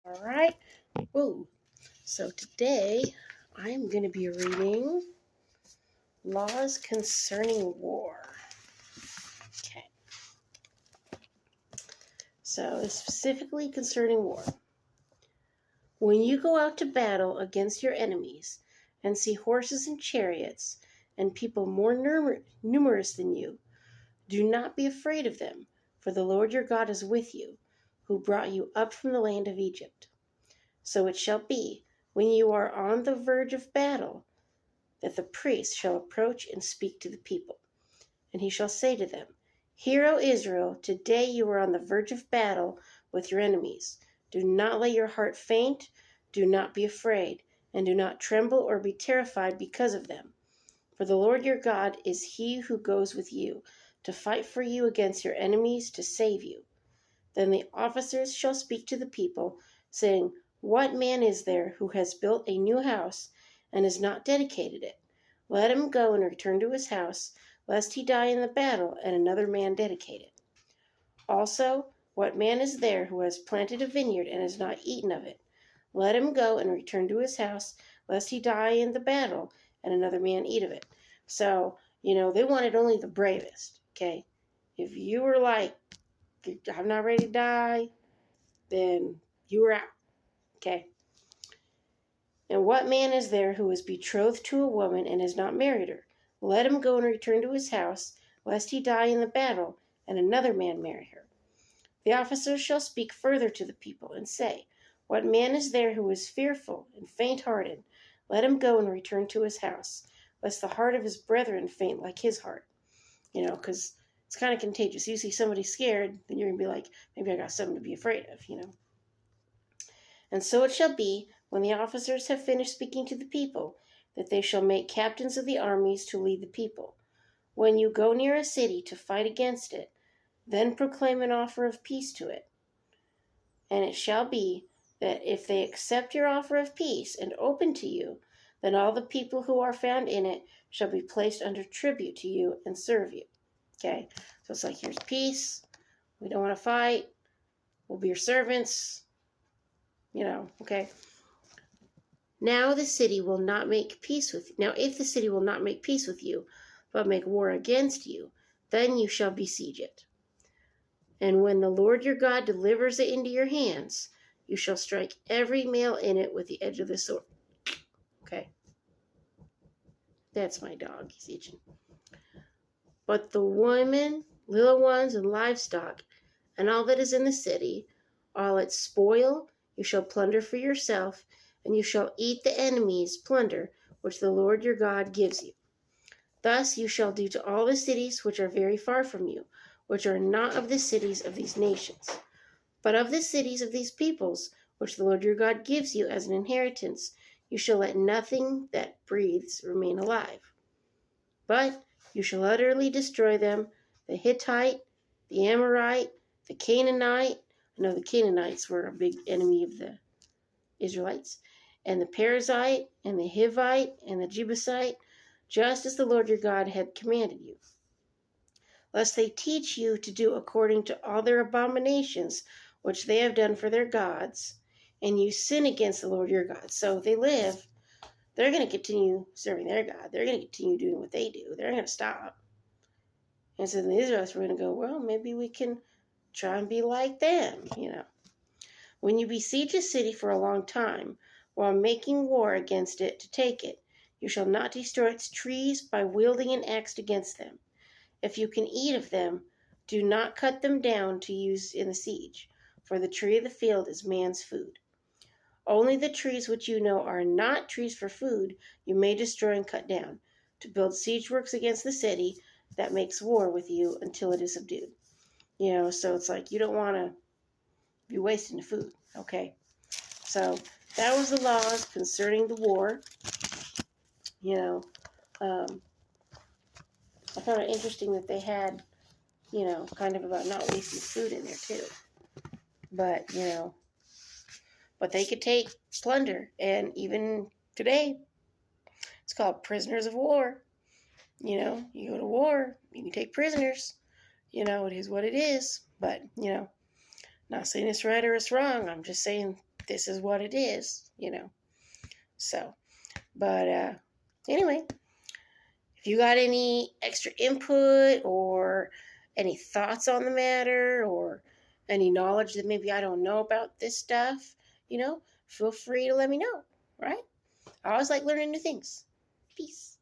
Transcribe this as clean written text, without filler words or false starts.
All right. Whoa. So today I'm going to be reading Laws Concerning War. Okay. So it's specifically concerning war. When you go out to battle against your enemies and see horses and chariots and people more numerous than you, do not be afraid of them, for the Lord your God is with you, who brought you up from the land of Egypt. So it shall be, when you are on the verge of battle, that the priest shall approach and speak to the people. And he shall say to them, Hear, O Israel, today you are on the verge of battle with your enemies. Do not let your heart faint, do not be afraid, and do not tremble or be terrified because of them. For the Lord your God is he who goes with you, to fight for you against your enemies, to save you. Then the officers shall speak to the people, saying, What man is there who has built a new house and has not dedicated it? Let him go and return to his house, lest he die in the battle and another man dedicate it. Also, what man is there who has planted a vineyard and has not eaten of it? Let him go and return to his house, lest he die in the battle and another man eat of it. So, they wanted only the bravest, okay? If you were like, I'm not ready to die, then you were out, okay? And what man is there who is betrothed to a woman and has not married her? Let him go and return to his house, lest he die in the battle, and another man marry her. The officers shall speak further to the people, and say, What man is there who is fearful and faint-hearted? Let him go and return to his house, lest the heart of his brethren faint like his heart. Because it's kind of contagious. You see somebody scared, then you're going to be like, maybe I got something to be afraid of, And so it shall be, when the officers have finished speaking to the people, that they shall make captains of the armies to lead the people. When you go near a city to fight against it, then proclaim an offer of peace to it. And it shall be that if they accept your offer of peace and open to you, then all the people who are found in it shall be placed under tribute to you and serve you. Okay? So it's like, here's peace. We don't want to fight. We'll be your servants. Okay? Now if the city will not make peace with you, but make war against you, then you shall besiege it. And when the Lord your God delivers it into your hands, you shall strike every male in it with the edge of the sword. Okay. That's my dog. He's itching. But the women, little ones, and livestock, and all that is in the city, all its spoil, you shall plunder for yourself, and you shall eat the enemy's plunder, which the Lord your God gives you. Thus you shall do to all the cities which are very far from you, which are not of the cities of these nations, but of the cities of these peoples, which the Lord your God gives you as an inheritance. You shall let nothing that breathes remain alive. But you shall utterly destroy them, the Hittite, the Amorite, the Canaanite. I know the Canaanites were a big enemy of the Israelites, and the Perizzite, and the Hivite, and the Jebusite, just as the Lord your God had commanded you. Lest they teach you to do according to all their abominations which they have done for their gods, and you sin against the Lord your God. So if they live, they're going to continue serving their God. They're going to continue doing what they do. They're going to stop. And so the Israelites were going to go, well, maybe we can try and be like them, When you besiege a city for a long time, while making war against it to take it, you shall not destroy its trees by wielding an axe against them. If you can eat of them, do not cut them down to use in the siege, for the tree of the field is man's food. Only the trees which you know are not trees for food you may destroy and cut down, to build siege works against the city that makes war with you until it is subdued. So it's like you don't want to be wasting the food, okay? So that was the laws concerning the war. I found it interesting that they had, kind of about not wasting food in there too. But, but they could take plunder, and even today, it's called prisoners of war. You go to war, you can take prisoners. It is what it is. But, not saying it's right or it's wrong. I'm just saying this is what it is, So, but anyway, if you got any extra input or any thoughts on the matter or any knowledge that maybe I don't know about this stuff, feel free to let me know, right? I always like learning new things. Peace.